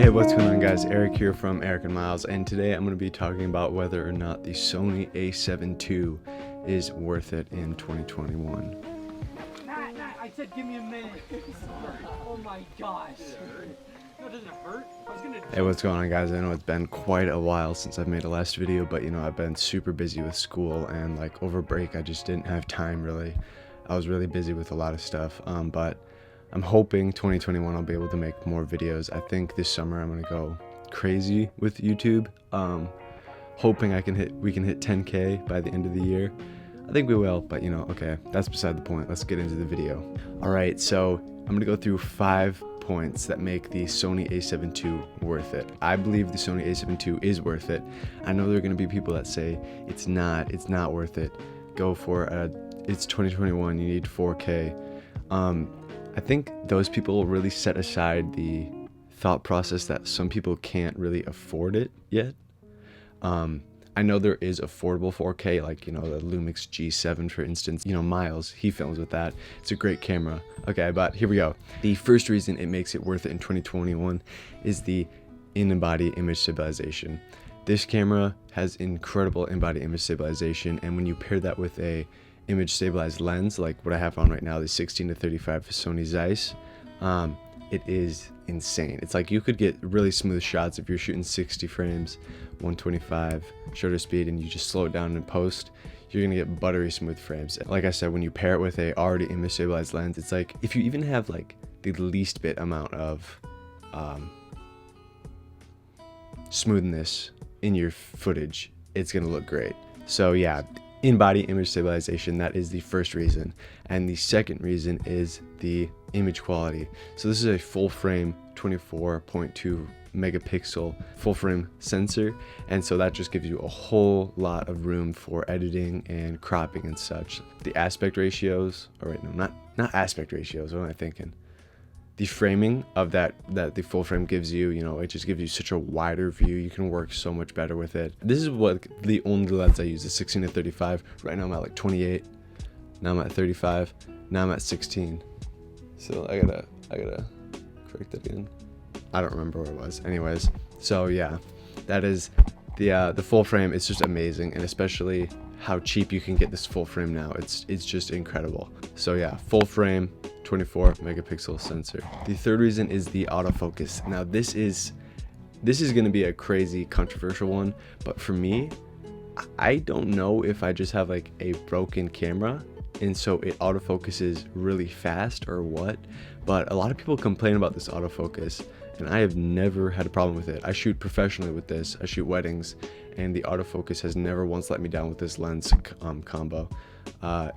Hey, what's going on guys? Eric here from Eric and Myles, and today I'm going to be talking about whether or not the Sony A7II is worth it in 2021. I said give me a minute. Oh my gosh. No, doesn't it hurt? Hey, what's going on guys? I know it's been quite a while since I've made a last video, but I've been super busy with school, and like over break I just didn't have time really. I was really busy with a lot of stuff, but I'm hoping 2021 I'll be able to make more videos. I think this summer I'm gonna go crazy with YouTube. Hoping we can hit 10K by the end of the year. I think we will, but okay, that's beside the point. Let's get into the video. All right, so I'm gonna go through 5 points that make the Sony A7II worth it. I believe the Sony A7II is worth it. I know there are gonna be people that say it's not worth it. Go for it's 2021. You need 4K. I think those people will really set aside the thought process that some people can't really afford it yet. I know there is affordable 4K, like, the Lumix G7, for instance. Myles, he films with that. It's a great camera. Okay, but here we go. The first reason it makes it worth it in 2021 is the InBody image stabilization. This camera has incredible InBody image stabilization, and when you pair that with a image stabilized lens like what I have on right now, the 16-35 Sony Zeiss, it is insane. It's like you could get really smooth shots if you're shooting 60 frames, 125 shutter speed, and you just slow it down in post. You're gonna get buttery smooth frames. Like I said, when you pair it with a already image stabilized lens, it's like if you even have like the least bit amount of smoothness in your footage, it's gonna look great. So yeah, in-body image stabilization, that is the first reason. And the second reason is the image quality. So this is a full frame 24.2 megapixel full frame sensor, and so that just gives you a whole lot of room for editing and cropping and such. The aspect ratios, not aspect ratios, what am I thinking? The framing of that the full frame gives you, it just gives you such a wider view. You can work so much better with it. This is what the only lens I use, the 16-35. Right now I'm at like 28. Now I'm at 35. Now I'm at 16. So I gotta correct that again. I don't remember what it was. Anyways, so yeah, that is the full frame. It's just amazing, and especially how cheap you can get this full frame now. It's just incredible. So yeah, full frame, 24 megapixel sensor. The third reason is the autofocus. Now this is going to be a crazy controversial one, but for me, I don't know if I just have like a broken camera and so it autofocuses really fast or what, but a lot of people complain about this autofocus, and I have never had a problem with it. I shoot professionally with this. I shoot weddings, and the autofocus has never once let me down with this lens combo.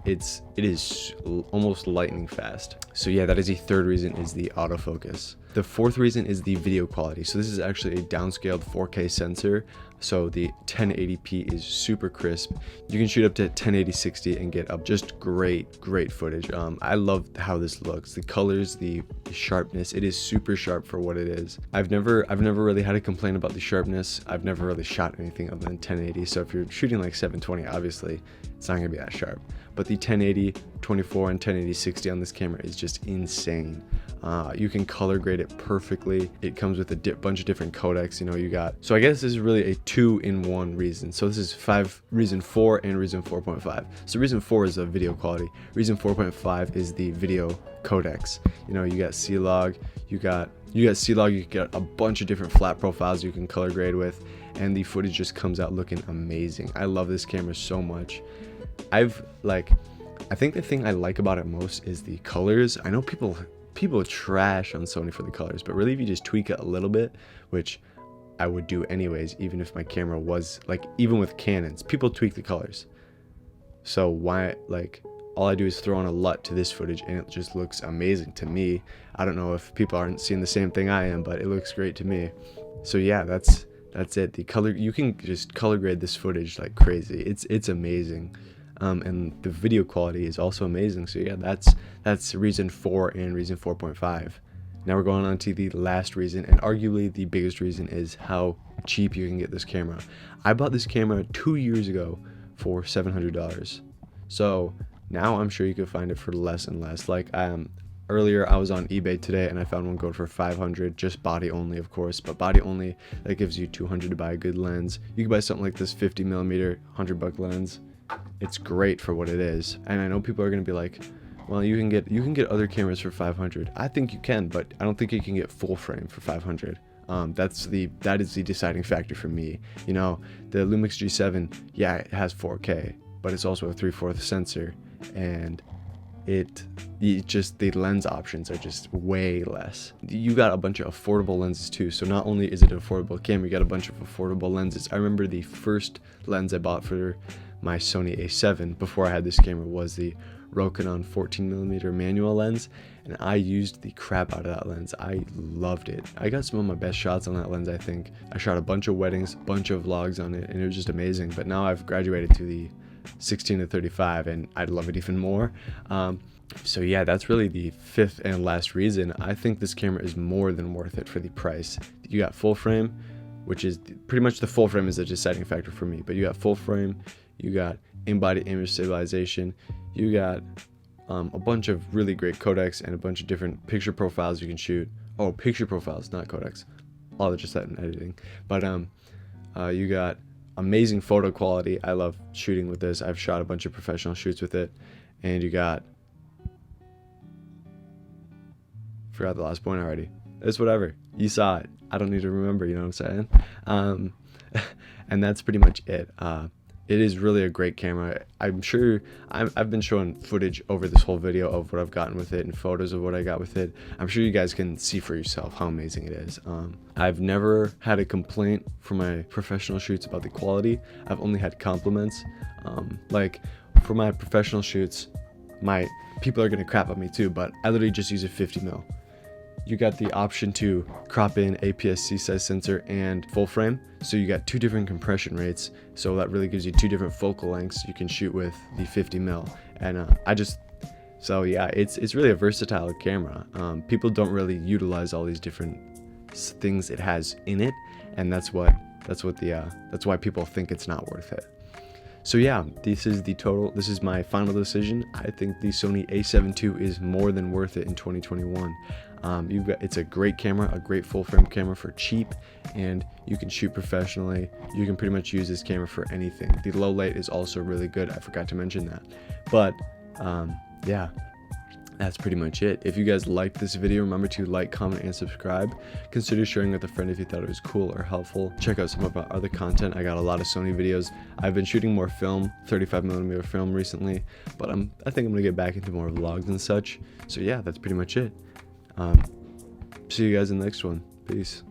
It is almost lightning fast. So yeah, that is the third reason, is the autofocus. The fourth reason is the video quality. So this is actually a downscaled 4K sensor. So the 1080p is super crisp. You can shoot up to 1080-60 and get up just great footage. I love how this looks. The colors, the sharpness, it is super sharp for what it is. I've never really had a complaint about the sharpness. I've never really shot anything other than 1080. So if you're shooting like 720, obviously it's not gonna be that sharp. But the 1080, 24, and 1080-60 on this camera is just insane. You can color grade it perfectly. It comes with a bunch of different codecs. So I guess this is really a 2-in-1 reason. So this is reason 4 and reason 4.5. So reason 4 is the video quality. Reason 4.5 is the video codecs. You got C-Log, you got C-Log, you get a bunch of different flat profiles you can color grade with, and the footage just comes out looking amazing. I love this camera so much. I think the thing I like about it most is the colors. I know people trash on Sony for the colors, but really if you just tweak it a little bit, which I would do anyways, even if my camera was even with Canons, people tweak the colors. So why, all I do is throw on a LUT to this footage and it just looks amazing to me. I don't know if people aren't seeing the same thing I am, but it looks great to me. So yeah, that's it. The color, you can just color grade this footage like crazy. It's amazing. And the video quality is also amazing. So yeah, that's reason 4 and reason 4.5. Now we're going on to the last reason, and arguably the biggest reason, is how cheap you can get this camera. I bought this camera 2 years ago for $700. So now I'm sure you could find it for less and less. Earlier I was on eBay today and I found one going for 500, just body only of course, but body only, that gives you 200 to buy a good lens. You can buy something like this 50mm $100 lens. It's great for what it is. And I know people are going to be like, well, you can get other cameras for 500. I think you can, but I don't think you can get full frame for 500. That is the deciding factor for me. You know, the Lumix G7, yeah, it has 4K, but it's also a 3/4 sensor, and the lens options are just way less. You got a bunch of affordable lenses too, so not only is it an affordable camera, you got a bunch of affordable lenses. I remember the first lens I bought for my Sony A7 before I had this camera was the Rokinon 14mm manual lens, and I used the crap out of that lens. I loved it. I got some of my best shots on that lens, I think. I shot a bunch of weddings, a bunch of vlogs on it, and it was just amazing. But now I've graduated to the 16-35 and I'd love it even more. So yeah, that's really the fifth and last reason. I think this camera is more than worth it for the price. You got full frame, which is pretty much the full frame is the deciding factor for me, but you got full frame, you got InBody image stabilization, you got a bunch of really great codecs and a bunch of different picture profiles you can shoot. Oh, picture profiles, not codecs. All just that in editing. But you got amazing photo quality. I love shooting with this. I've shot a bunch of professional shoots with it. And you got, forgot the last point already. It's whatever. You saw it. I don't need to remember, you know what I'm saying? And that's pretty much it. It is really a great camera. I'm sure I've been showing footage over this whole video of what I've gotten with it and photos of what I got with it. I'm sure you guys can see for yourself how amazing it is. I've never had a complaint for my professional shoots about the quality. I've only had compliments. Like for my professional shoots, my people are gonna crap on me too, but I literally just use a 50mm. You got the option to crop in APS-C size sensor and full frame, so you got two different compression rates, so that really gives you two different focal lengths you can shoot with the 50mm. And so yeah, it's really a versatile camera. People don't really utilize all these different things it has in it, and that's why people think it's not worth it. So yeah, this is my final decision. I think the Sony A7II is more than worth it in 2021. It's a great camera, a great full frame camera for cheap, and you can shoot professionally. You can pretty much use this camera for anything. The low light is also really good. I forgot to mention that. But yeah, that's pretty much it. If you guys liked this video, remember to like, comment, and subscribe. Consider sharing with a friend if you thought it was cool or helpful. Check out some of our other content. I got a lot of Sony videos. I've been shooting more film, 35mm film recently, but I think I'm gonna get back into more vlogs and such. So yeah, that's pretty much it. See you guys in the next one. Peace.